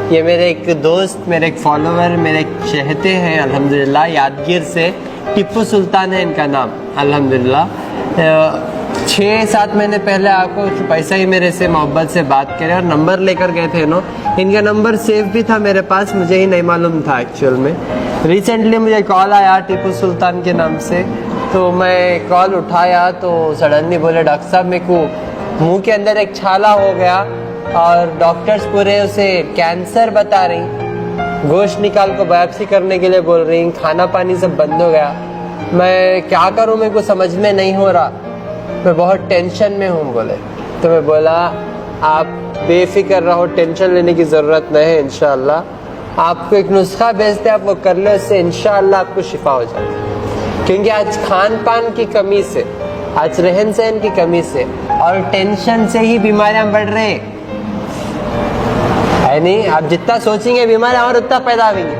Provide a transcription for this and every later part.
ये मेरे एक दोस्त, मेरे एक फॉलोवर, मेरे एक चहेते हैं अल्हम्दुलिल्लाह, यादगीर से, टिप्पू सुल्तान है इनका नाम अल्हम्दुलिल्लाह। 6-7 महीने पहले आपको पैसा ही मेरे से मोहब्बत से बात करे और नंबर लेकर गए थे नो। इनका नंबर सेव भी था मेरे पास, मुझे ही नहीं मालूम था एक्चुअल में। रिसेंटली मुझे कॉल आया टिप्पू सुल्तान के नाम से, तो मैं कॉल उठाया तो सडनली बोले डॉक्टर साहब मेरे को मुंह के अंदर एक छाला हो गया और डॉक्टर्स पूरे उसे कैंसर बता रही, गोश्त निकाल को बायोप्सी करने के लिए बोल रही, खाना पानी सब बंद हो गया। मैं क्या करूं, मेरे को समझ में नहीं हो रहा, मैं बहुत टेंशन में हूं बोले। तो मैं बोला आप बेफिक्र रहो, टेंशन लेने की ज़रूरत नहीं है, इंशाअल्लाह आपको एक नुस्खा भेजते आप वो कर लो, इससे इंशाअल्लाह आपको शिफा हो जाए। क्योंकि आज खान पान की कमी से, आज रहन सहन की कमी से और टेंशन से ही बीमारियां बढ़ रही है नहीं। आप जितना सोचेंगे बीमारियां और उतना पैदा होंगी।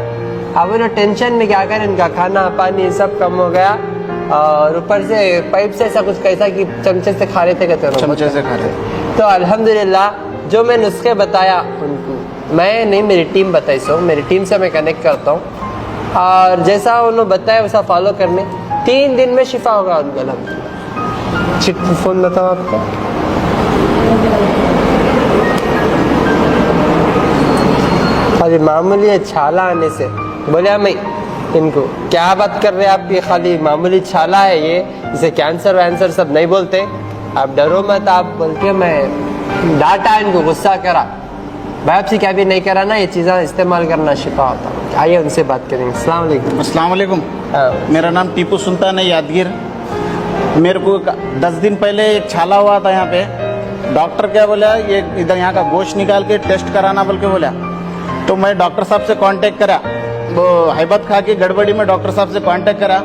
अब वो टेंशन में क्या करें, इनका खाना पानी सब कम हो गया और ऊपर से पाइप से ऐसा कुछ कैसा कि चमचे से खा रहे थे, कहते हैं चमचे से खा रहे। तो अल्हम्दुलिल्लाह जो मैं नुस्खे बताया उनको, मैं नहीं मेरी टीम बताई, सो मेरी टीम से मैं कनेक्ट करता हूँ और जैसा उन्होंने बताया वैसा फॉलो करने 3 दिन में शिफा होगा उनको अल्हम्दुलिल्लाह। चिट फोन बताओ आपका। अरे मामूली है छाला आने से, बोले मैं इनको क्या बात कर रहे हैं आप, ये खाली मामूली छाला है ये, इसे कैंसर वैंसर सब नहीं बोलते, आप डरो मत आप बोल के मैं डांटा, इनको गुस्सा करा। बायोप्सी क्या भी नहीं करा ना, ये चीज़ें इस्तेमाल करना शिफा होता। आइए उनसे बात करेंगे। अस्सलाम वालेकुम। अस्सलाम वालेकुम। मेरा नाम टिप्पू सुल्तान है, यादगीर। मेरे को 10 दिन पहले एक छाला हुआ था यहाँ पे। डॉक्टर क्या बोला, ये इधर यहाँ का गोश्त निकाल के टेस्ट कराना बोल के बोला। तो मैं डॉक्टर साहब से कांटेक्ट करा, वो हैबत खा के गड़बड़ी में डॉक्टर साहब से कांटेक्ट करा।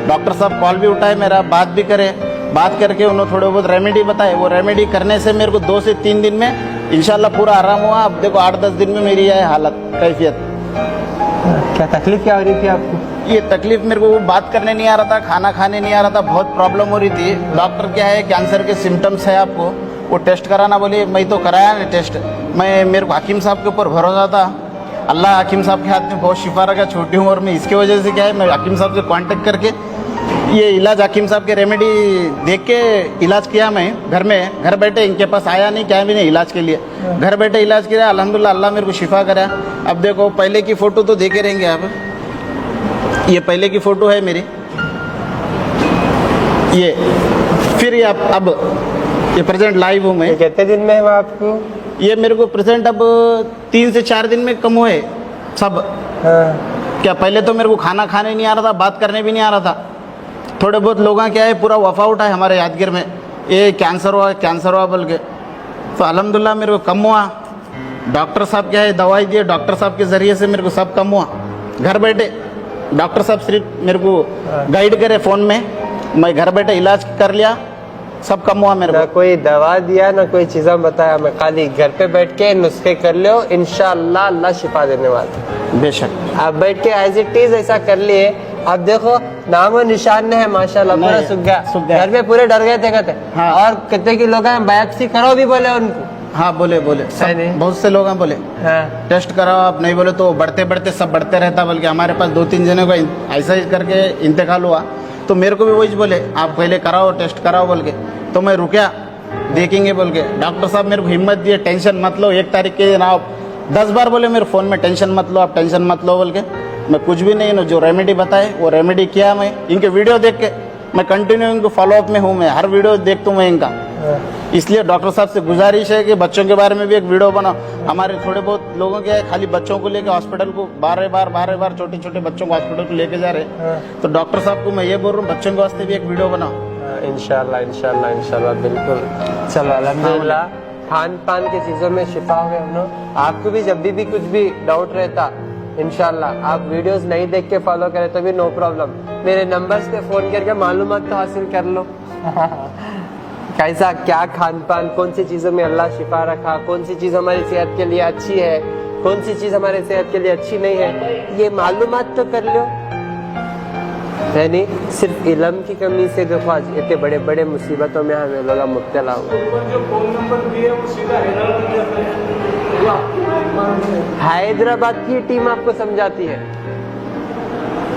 डॉक्टर साहब कॉल भी उठाए मेरा, बात भी करे, बात करके उन्होंने थोड़े बहुत रेमेडी बताए। वो रेमेडी करने से मेरे को 2 से 3 दिन में इंशाल्लाह पूरा आराम हुआ। अब देखो 8-10 दिन में मेरी यह हालत कैफियत। क्या तकलीफ क्या हो रही थी आपको? ये तकलीफ मेरे को बात करने नहीं आ रहा था, खाना खाने नहीं आ रहा था, बहुत प्रॉब्लम हो रही थी। डॉक्टर क्या है कैंसर के सिम्टम्स है आपको, वो टेस्ट कराना बोले। मैं तो कराया नहीं टेस्ट, मेरे को हकीम साहब के ऊपर भरोसा था। अल्लाह हकीम साहब के हाथ में बहुत शिफा रखा। छोटी उम्र में इसके वजह से क्या है, मैं हकीम साहब से कांटेक्ट करके ये इलाज हकीम साहब के रेमेडी देख के इलाज किया। मैं घर बैठे, इनके पास आया नहीं क्या भी नहीं इलाज के लिए, घर बैठे इलाज किया। अल्हम्दुलिल्लाह अल्लाह मेरे को शिफा करा। अब देखो पहले की फ़ोटो तो देखे रहेंगे आप, ये पहले की फ़ोटो है मेरी, ये फिर ये अब ये प्रेजेंट लाइव हूँ मैं। कितने दिन में है आपको? ये मेरे को प्रेजेंट अब 3 से 4 दिन में कम हुए सब। क्या पहले तो मेरे को खाना खाने नहीं आ रहा था, बात करने भी नहीं आ रहा था। थोड़े बहुत लोगों क्या है पूरा वफा उठा है हमारे यादगीर में, ये कैंसर हुआ बोल के। तो अल्हम्दुलिल्लाह मेरे को कम हुआ। डॉक्टर साहब क्या है दवाई दिए, डॉक्टर साहब के ज़रिए से मेरे को सब कम हुआ। घर बैठे डॉक्टर साहब सिर्फ मेरे को गाइड करे फ़ोन में, मैं घर बैठे इलाज कर लिया, सब कम हुआ मेरे को। ना कोई दवा दिया ना कोई चीज़ें बताया, मैं खाली घर पे बैठ के नुस्खे कर लो, इंशाअल्लाह अल्लाह शिफा देने वाला। बेशक आप बैठ के एज इट इज ऐसा कर लिए। अब देखो नाम और निशान है माशाल्लाह, पूरा सूख गया। घर में पूरे डर गए थे कहते। हाँ। और कितने की लोग हैं बायोप्सी करो भी बोले उनको। हाँ बोले बहुत से लोग हैं बोले हाँ। टेस्ट कराओ आप, नहीं बोले तो बढ़ते सब बढ़ते रहता। बल्कि हमारे पास 2-3 जने को ऐसा ही करके इंतकाल हुआ। तो मेरे को भी वही बोले आप पहले कराओ टेस्ट कराओ बोल के। तो मैं रुकया, देखेंगे बोल के। डॉक्टर साहब मेरे को हिम्मत दिए, टेंशन मत लो, 1 तारीख के दिन आओ। 10 बार बोले मेरे फ़ोन में टेंशन मत लो, आप टेंशन मत लो बोल के। मैं कुछ भी नहीं, जो रेमेडी बताए वो रेमेडी किया। मैं इनके वीडियो देख के मैं कंटिन्यू इनको फॉलोअप में हूँ, मैं हर वीडियो देखता हूँ मैं इनका। इसलिए डॉक्टर साहब से गुजारिश है कि बच्चों के बारे में भी एक वीडियो बनाओ। हमारे थोड़े बहुत लोगों के खाली बच्चों को लेकर हॉस्पिटल को बार बार छोटे बच्चों को हॉस्पिटल को लेके जा रहे। तो डॉक्टर साहब को मैं ये बोल रहा हूँ बच्चों के वास्ते भी एक वीडियो बनाओ। इंशाल्लाह बिल्कुल। चलो अल्हम्दुलिल्लाह खान पान की चीज़ों में शिफा हो गया। आपको भी जब भी कुछ भी डाउट रहता इंशाल्लाह आप वीडियोस नहीं देख के फॉलो करें तो भी नो प्रॉब्लम, मेरे नंबर्स पे फ़ोन करके मालूमात तो हासिल कर लो। कैसा क्या खान पान, कौन सी चीज़ों में अल्लाह शिफा रखा, कौन सी चीज़ हमारी सेहत के लिए अच्छी है, कौन सी चीज़ हमारे सेहत के लिए अच्छी नहीं है, ये मालूमात तो कर लो। है नहीं सिर्फ इल्म की कमी से देखो आज इतने बड़े बड़े मुसीबतों में हमें लोग मुब्तला हुए। हैदराबाद की टीम आपको समझाती है।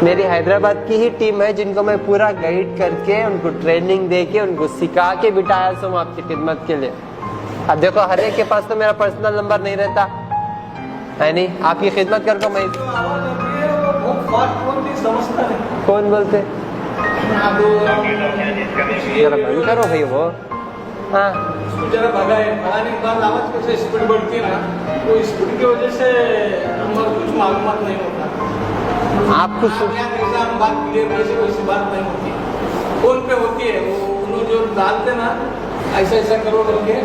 मेरी हैदराबाद की ही टीम है जिनको मैं पूरा गाइड करके उनको ट्रेनिंग दे के उनको सिखा के बिठाया हूँ आपकी खिदमत के लिए। अब देखो हर एक के पास तो मेरा पर्सनल नंबर नहीं रहता है, नहीं आपकी खिदमत करके मैं कौन बोलते जरा बंद करो भाई वो। हाँ जरा भगाने के बाद आवाज कैसे स्पीड बढ़ती है ना, तो स्पीड की वजह से हमारा कुछ मालूमात नहीं होता। आपको कैसा हम बात क्लियर कैसे वैसी बात नहीं होती, फोन पे होती है वो उन्होंने जो डालते ना ऐसा ऐसा करो करके,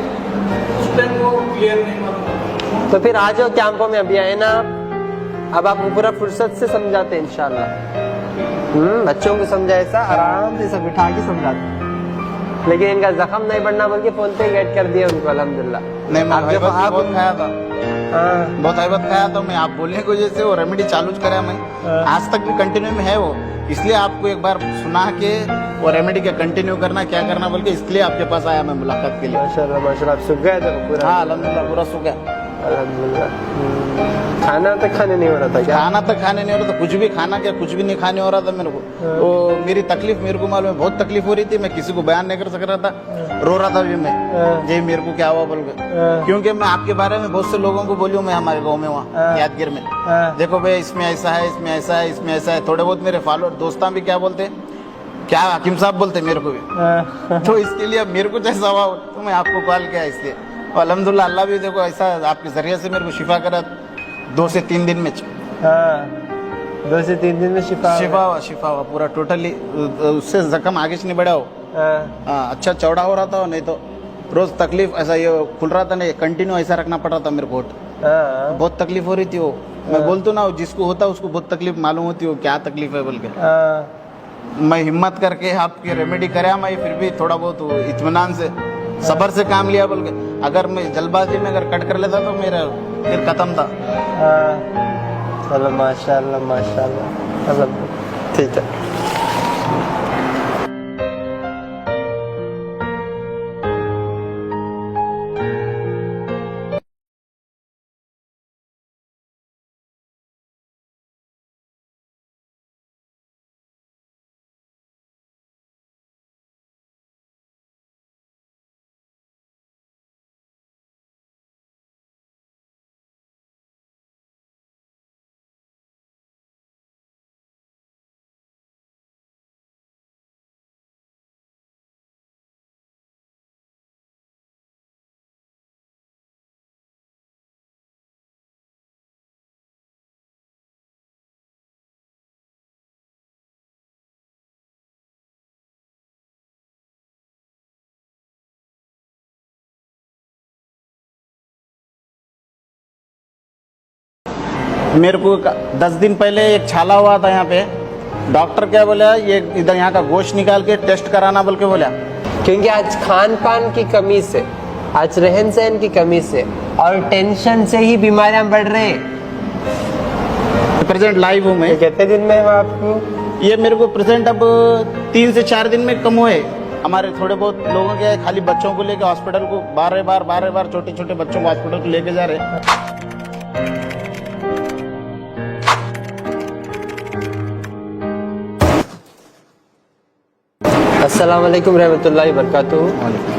उस टाइम वो क्लियर नहीं मालूम होता। तो फिर आ जाओ कैंपों में, अभी आए ना आप, अब आपको पूरा फुर्सत से समझाते हैं इंशाल्लाह। बच्चों को समझा ऐसा आराम से सब बिठा के समझाते, लेकिन इनका जख्म नहीं बढ़ना बोल के फोन पे गाइड कर दिया उनको अल्हम्दुलिल्लाह। नहीं मैं आप देखो हैबत बहुत खाया था, हाँ बहुत हैबत खाया था मैं। आप बोलने की वजह से वो रेमेडी चालू करा मैं, आज तक भी कंटिन्यू में है वो, इसलिए आपको एक बार सुना के वो रेमेडी का कंटिन्यू करना क्या करना बोल के इसलिए आपके पास आया मैं मुलाकात के लिए। माशाल्लाह माशाल्लाह, आप सूख गए थे पूरा? हाँ अल्हम्दुलिल्लाह पूरा सूख गया। अल्हम्दुलिल्लाह। खाना तक खाने नहीं हो रहा था क्या? खाना तक खाने नहीं हो रहा था, कुछ भी खाना क्या कुछ भी नहीं खाने हो रहा था मेरे को। वो मेरी तकलीफ मेरे को मालूम है, बहुत तकलीफ हो रही थी, मैं किसी को बयान नहीं कर सक रहा था, रो रहा था भी मैं, ये मेरे को क्या हुआ बोल के, क्योंकि मैं आपके बारे में बहुत से लोगों को बोलूँ मैं हमारे गाँव में वहाँ यादगिर में, देखो भाई इसमें ऐसा है, इसमें ऐसा है, इसमें ऐसा है। थोड़े बहुत मेरे फॉलोअर दोस्तान भी क्या बोलते, क्या हकीम साहब बोलते मेरे को भी, तो इसके लिए अब मेरे को जैसा हुआ तो मैं आपको कॉल किया इसलिए। अल्हम्दुलिल्लाह अल्लाह भी देखो ऐसा आपके जरिए से मेरे को शिफा करा 2 से 3 दिन में। हाँ 2 से 3 दिन में शिफा हुआ पूरा टोटली, उससे जख्म आगे से नहीं बढ़ा हो। हाँ अच्छा चौड़ा हो रहा था, नहीं तो रोज तकलीफ ऐसा ये खुल रहा था, नहीं कंटिन्यू ऐसा रखना पड़ रहा था मेरे को, बहुत तकलीफ हो रही थी वो। मैं बोलता हूँ ना जिसको होता है उसको बहुत तकलीफ मालूम होती है वो क्या तकलीफ है बोल के। मैं हिम्मत करके आपकी रेमेडी कराया मैं, फिर भी थोड़ा बहुत इत्मीनान से सबर से काम लिया बोल के। अगर मैं जल्दबाजी में अगर कट कर लेता तो मेरा फिर खत्म था। चलो माशाल्लाह माशाल्लाह, ठीक है। मेरे को 10 दिन पहले एक छाला हुआ था यहाँ पे, डॉक्टर क्या बोला ये इधर यहाँ का गोश्त निकाल के टेस्ट कराना बोल के बोला। क्योंकि आज खान पान की कमी से, आज रहन सहन की कमी से और टेंशन से ही बीमारियां बढ़ रही है। प्रेजेंट लाइव हूँ मैं। कितने दिन में आपको ये मेरे को प्रेजेंट अब 3 से 4 दिन में कम हुए। हमारे थोड़े बहुत लोगों के खाली बच्चों को लेके हॉस्पिटल को बार बार छोटे छोटे बच्चों को हॉस्पिटल को लेके जा रहे। अस्सलाम वालेकुम रहमतुल्लाहि वबरकातुहू।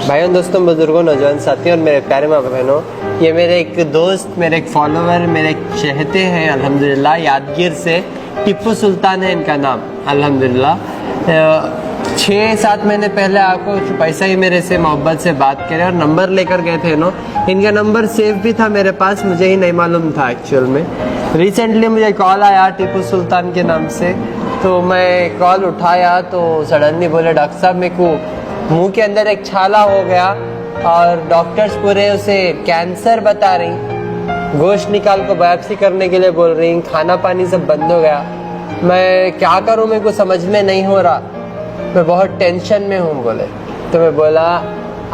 भाइयों दोस्तों बुजुर्गों नौजवान साथियों और मेरे प्यारे माँ बहनों, ये मेरे एक दोस्त, मेरे एक फॉलोवर, मेरे एक चहेते हैं अल्हम्दुलिल्लाह, यादगीर से टिप्पू सुल्तान है इनका नाम अल्हम्दुलिल्लाह। 6-7 महीने पहले आपको पैसा ही मेरे से मोहब्बत से बात करे और नंबर लेकर गए थे नो, इनका नंबर सेव भी था मेरे पास, मुझे ही नहीं मालूम था एक्चुअल में। रिसेंटली मुझे कॉल आया टिप्पू सुल्तान के नाम से, तो मैं कॉल उठाया तो सडनली बोले डॉक्टर साहब मेरे को मुंह के अंदर एक छाला हो गया और डॉक्टर्स पूरे उसे कैंसर बता रही, गोश्त निकाल को बायोप्सी करने के लिए बोल रही, खाना पानी सब बंद हो गया, मैं क्या करूं मेरे को समझ में नहीं हो रहा, मैं बहुत टेंशन में हूं बोले। तो मैं बोला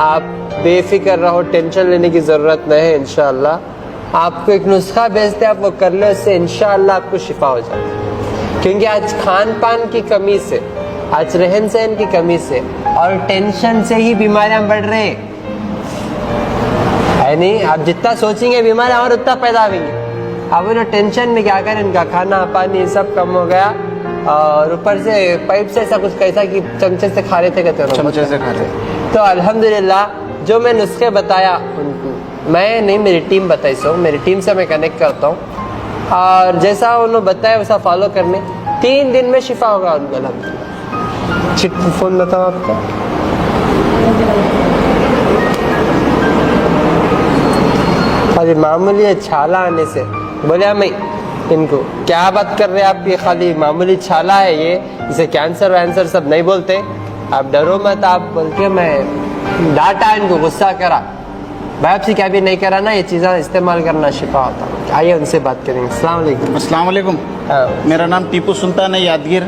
आप बेफिक्र रहो, टेंशन लेने की ज़रूरत नहीं है, इंशाअल्लाह आपको एक नुस्खा भेजते आप वो कर लो, उससे इंशाअल्लाह आपको शिफा हो जाए। क्योंकि आज खान पान की कमी से, आज रहन सहन की कमी से और टेंशन से ही बीमारियां बढ़ रही है। है नहीं। आप जितना सोचेंगे बीमारी हमारे उतना पैदा होंगे। अब उन्हें टेंशन में क्या करें, इनका खाना पानी सब कम हो गया और ऊपर से पाइप से ऐसा कुछ कैसा कि चमचे से खा रहे थे, कहते हो चमचे से खा रहे। तो अल्हम्दुलिल्लाह जो मैं नुस्खे बताया उनको, मैं नहीं मेरी टीम बताई, सो मेरी टीम से मैं कनेक्ट करता हूँ और जैसा उन्होंने बताया वैसा फॉलो करने 3 दिन में शिफा होगा उनको अल्हम्दुलिल्लाह। चिट फोन बताओ आपका। खाली मामूली है छाला आने से, बोले मैं इनको क्या बात कर रहे हैं आप, ये खाली मामूली छाला है ये, इसे कैंसर वैंसर सब नहीं बोलते, आप डरो मत। आप बोल के मैं डांटा इनको, गुस्सा करा, बायोप्सी क्या भी नहीं करा ना, ये चीज़ें इस्तेमाल करना शिफा होता। आइए उनसे बात करेंगे। अस्सलाम वालेकुम। अस्सलाम वालेकुम। हाँ। मेरा नाम टीपू सुल्तान है, यादगीर।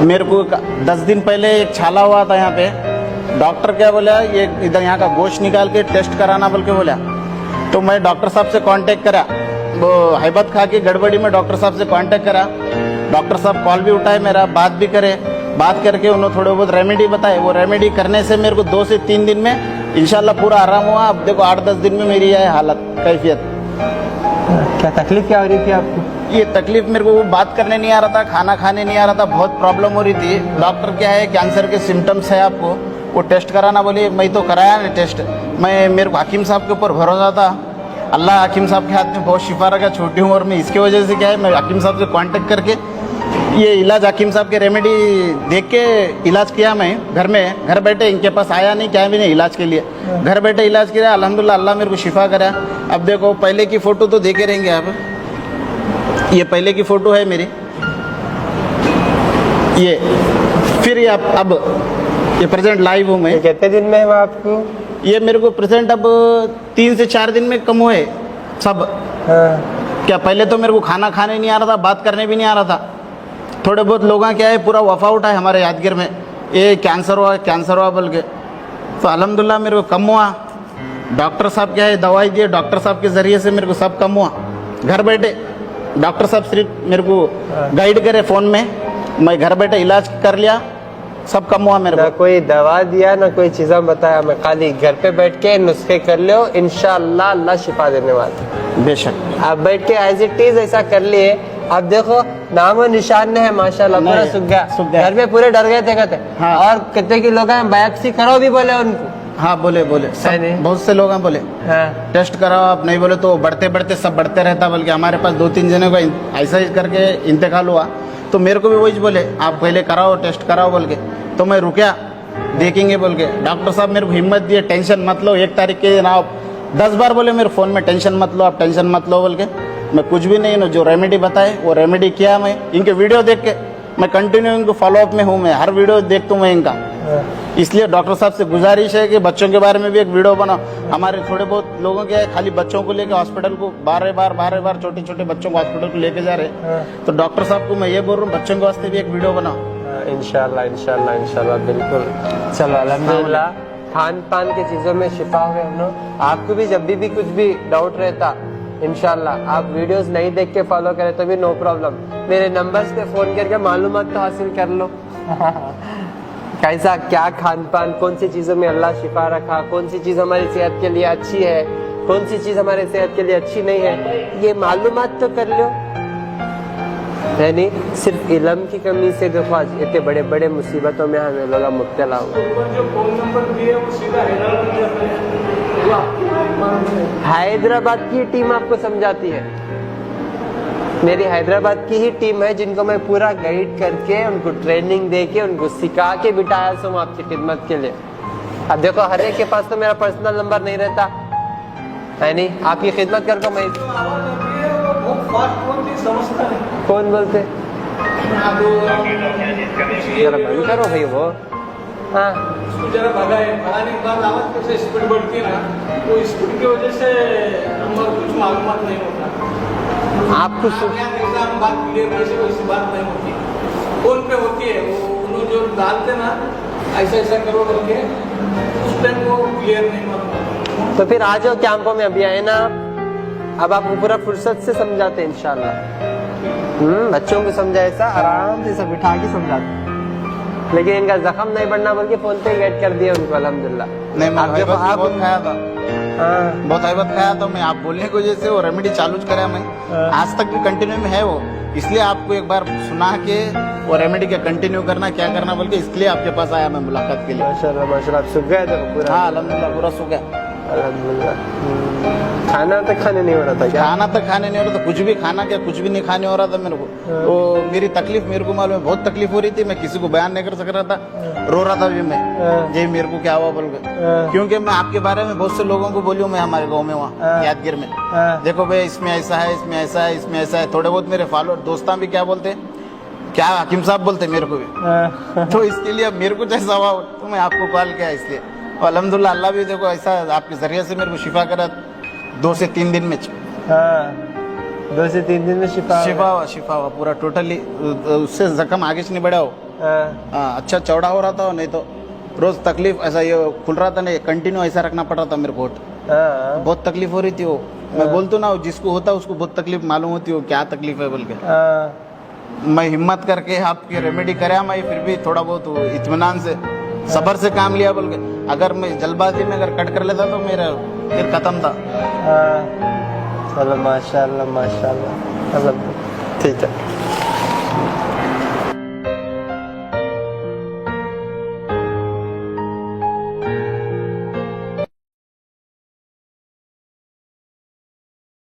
मेरे को 10 दिन पहले एक छाला हुआ था यहाँ पे। डॉक्टर क्या बोला, ये इधर यहाँ का गोश्त निकाल के टेस्ट कराना बोल के बोला। तो मैं डॉक्टर साहब से कांटेक्ट करा, वो हैबत खा के गड़बड़ी में डॉक्टर साहब से कांटेक्ट करा। डॉक्टर साहब कॉल भी उठाए मेरा, बात भी करे, बात करके उन्होंने थोड़े बहुत रेमेडी बताए। वो रेमेडी करने से मेरे को 2 से 3 दिन में इंशाल्लाह पूरा आराम हुआ। अब देखो 8-10 दिन में मेरी यह हालत कैफियत। क्या तकलीफ क्या हो रही थी आपको? ये तकलीफ मेरे को, वो बात करने नहीं आ रहा था, खाना खाने नहीं आ रहा था, बहुत प्रॉब्लम हो रही थी। डॉक्टर क्या है, कैंसर के सिम्टम्स है आपको, वो टेस्ट कराना बोले। मैं तो कराया नहीं टेस्ट, मेरे को हकीम साहब के ऊपर भरोसा था। अल्लाह हकीम साहब के हाथ में बहुत शिफा रखा छोटी उम्र में। इसकी वजह से क्या है, मैं हकीम साहब से कांटेक्ट करके ये इलाज, हकीम साहब के रेमेडी देख के इलाज किया। मैं घर बैठे, इनके पास आया नहीं क्या भी नहीं इलाज के लिए, घर बैठे इलाज किया। अल्हम्दुलिल्लाह अल्लाह मेरे को शिफा करा। अब देखो पहले की फ़ोटो तो देखे रहेंगे आप, ये पहले की फ़ोटो है मेरी, ये फिर ये अब ये प्रेजेंट लाइव हूँ मैं। कितने दिन में है आपको? ये मेरे को प्रेजेंट अब 3 से 4 दिन में कम हुए सब। हाँ। क्या पहले तो मेरे को खाना खाने नहीं आ रहा था, बात करने भी नहीं आ रहा था। थोड़े बहुत लोगों क्या है पूरा वफा उठा है हमारे यादगीर में, ये कैंसर हुआ बोल के। तो अल्हम्दुलिल्लाह मेरे को कम हुआ। डॉक्टर साहब क्या है दवाई दिए, डॉक्टर साहब के ज़रिए से मेरे को सब कम हुआ। घर बैठे डॉक्टर साहब सिर्फ मेरे को गाइड करे फ़ोन में, मैं घर बैठे इलाज कर लिया, सब कम हुआ मेरे ना को। कोई दवा दिया ना कोई चीज़ा बताया, मैं खाली घर पे बैठ के नुस्खे कर लो, इंशाअल्लाह अल्लाह शिफा देने वाला। बेशक आप बैठ के एज इट इज ऐसा कर लिए। अब देखो नाम और निशान है माशाल्लाह, पूरा नहीं, सूख गया। सूख गया। घर में पूरे डर गए थे कहते। हाँ। और कितने के लोग हैं बायोप्सी कराओ भी बोले उनको। हाँ बोले सब, नहीं। बहुत से लोग हैं बोले हाँ। टेस्ट कराओ, आप नहीं बोले तो बढ़ते बढ़ते सब बढ़ते रहता। बल्कि हमारे पास 2-3 जने को ऐसा ही करके इंतकाल हुआ। तो मेरे को भी वही बोले आप पहले कराओ टेस्ट कराओ बोल के। तो मैं रुकया, देखेंगे बोल के। डॉक्टर साहब मेरे को हिम्मत दिए, टेंशन मत लो, 1 तारीख के दिन आओ। 10 बार बोले मेरे फ़ोन में टेंशन मत लो, आप टेंशन मत लो बोल के। मैं कुछ भी नहीं, जो रेमेडी बताए वो रेमेडी किया। मैं इनके वीडियो देख के मैं कंटिन्यू इनको फॉलोअप में हूँ, मैं हर वीडियो देखता हूँ मैं इनका। इसलिए डॉक्टर साहब से गुजारिश है कि बच्चों के बारे में भी एक वीडियो बनाओ। हमारे थोड़े बहुत लोगों के खाली बच्चों को लेकर हॉस्पिटल को बार बार छोटे छोटे बच्चों को हॉस्पिटल को लेके जा रहे। तो डॉक्टर साहब को मैं ये बोल रहा हूँ बच्चों के वास्ते भी एक वीडियो बनाओ। इंशाल्लाह इंशाल्लाह इंशाल्लाह बिल्कुल। चलो अल्हम्दुलिल्लाह खान पान की चीज़ों में शिफा हुए हम लोग। आपको भी जब भी कुछ भी डाउट रहता इंशाल्लाह आप वीडियोस नहीं देख के फॉलो करें तो भी नो प्रॉब्लम, मेरे नंबर्स पे फ़ोन करके मालूमात तो हासिल कर लो। कैसा क्या खान पान, कौन सी चीज़ों में अल्लाह शिफा रखा, कौन सी चीज़ हमारी सेहत के लिए अच्छी है, कौन सी चीज़ हमारे सेहत के लिए अच्छी नहीं है, ये मालूमात तो कर लो। यानी सिर्फ इल्म की कमी से देखो आज इतने बड़े बड़े मुसीबतों में हमें लोग मुब्तला हुए। ऊपर जो फोन नंबर दिए वो सीधा हैदराबाद की टीम आपको समझाती है। मेरी हैदराबाद की ही टीम है जिनको मैं पूरा गाइड करके उनको ट्रेनिंग दे के उनको सिखा के बिठाया हूँ आपकी खिदमत के लिए। अब देखो हर एक के पास तो मेरा पर्सनल नंबर नहीं रहता है, नहीं आपकी खिदमत करके मैं। समझता नहीं कौन बोलते जरा बंद करो भाई वो। हाँ उसको जरा भगाने के बाद आवाज कैसे स्पीड बढ़ती है ना, वो स्पीड की वजह से नंबर कुछ मालूमात नहीं होता। आपको जैसा हम बात क्लियर कैसे वैसी बात नहीं होती, फोन पे होती है। वो उन्होंने जो डालते ना ऐसा ऐसा करो करके, उस टाइम वो क्लियर नहीं मालूम होता। तो फिर आ जाओ कैंपों में, अभी आए ना आप, अब आपको पूरा फुर्सत से समझाते हैं इंशाल्लाह। बच्चों को समझा ऐसा आराम से सब बिठा के समझाते, लेकिन इनका जख्म नहीं बढ़ना बोल के फोन पे गाइड कर दिया उनको अल्हम्दुलिल्लाह। नहीं आप देखो आप बहुत खाया था। हाँ। बहुत हैबत खाया तो मैं आप बोलने की वजह से वो रेमेडी चालू कराया मैं। आज तक भी कंटिन्यू में है वो, इसलिए आपको एक बार सुना के वो रेमेडी के कंटिन्यू करना क्या करना बोल के इसलिए आपके पास आया मैं मुलाकात के लिए। माशाल्लाह आप सूख गए थे पूरा? हाँ अल्हम्दुलिल्लाह पूरा सूख गया। अल्हम्दुलिल्लाह। खाना तक खाने नहीं हो रहा था क्या? खाना तक खाने नहीं हो रहा था, कुछ भी खाना क्या कुछ भी नहीं खाने हो रहा था मेरे को। वो मेरी तकलीफ मेरे को मालूम है, बहुत तकलीफ हो रही थी, मैं किसी को बयान नहीं कर सक रहा था, रो रहा था भी मैं, ये मेरे को क्या हुआ बोल के। क्योंकि मैं आपके बारे में बहुत से लोगों को बोलियो मैं हमारे गाँव में वहाँ यादगिर में, देखो भाई इसमें ऐसा है, इसमें ऐसा है, इसमें ऐसा है। थोड़े बहुत मेरे फॉलोअर दोस्तान भी क्या बोलते, क्या हकीम साहब बोलते मेरे को भी। तो इसके लिए अब मेरे को जैसा हुआ तो मैं आपको कॉल किया इसलिए। अल्हम्दुलिल्लाह अल्लाह भी देखो ऐसा आपके जरिए से मेरे को शिफा करा 2 से 3 दिन में। हाँ 2 से 3 दिन में शिफा हुआ पूरा टोटली। उससे जख्म आगे से नहीं बढ़ा हो। हाँ अच्छा चौड़ा हो रहा था, नहीं तो रोज तकलीफ ऐसा ये खुल रहा था, नहीं कंटिन्यू ऐसा रखना पड़ रहा था मेरे को। बहुत तकलीफ हो रही थी वो। मैं बोलता हूँ ना जिसको होता है उसको बहुत तकलीफ मालूम होती है क्या तकलीफ है बोल के। मैं हिम्मत करके आपकी रेमेडी कराया मैं, फिर भी थोड़ा बहुत इत्मीनान से सबर से काम लिया बोल के। अगर मैं जल्दबाजी में अगर कट कर लेता तो मेरा फिर खत्म था। चलो माशाल्लाह माशाल्लाह, ठीक है।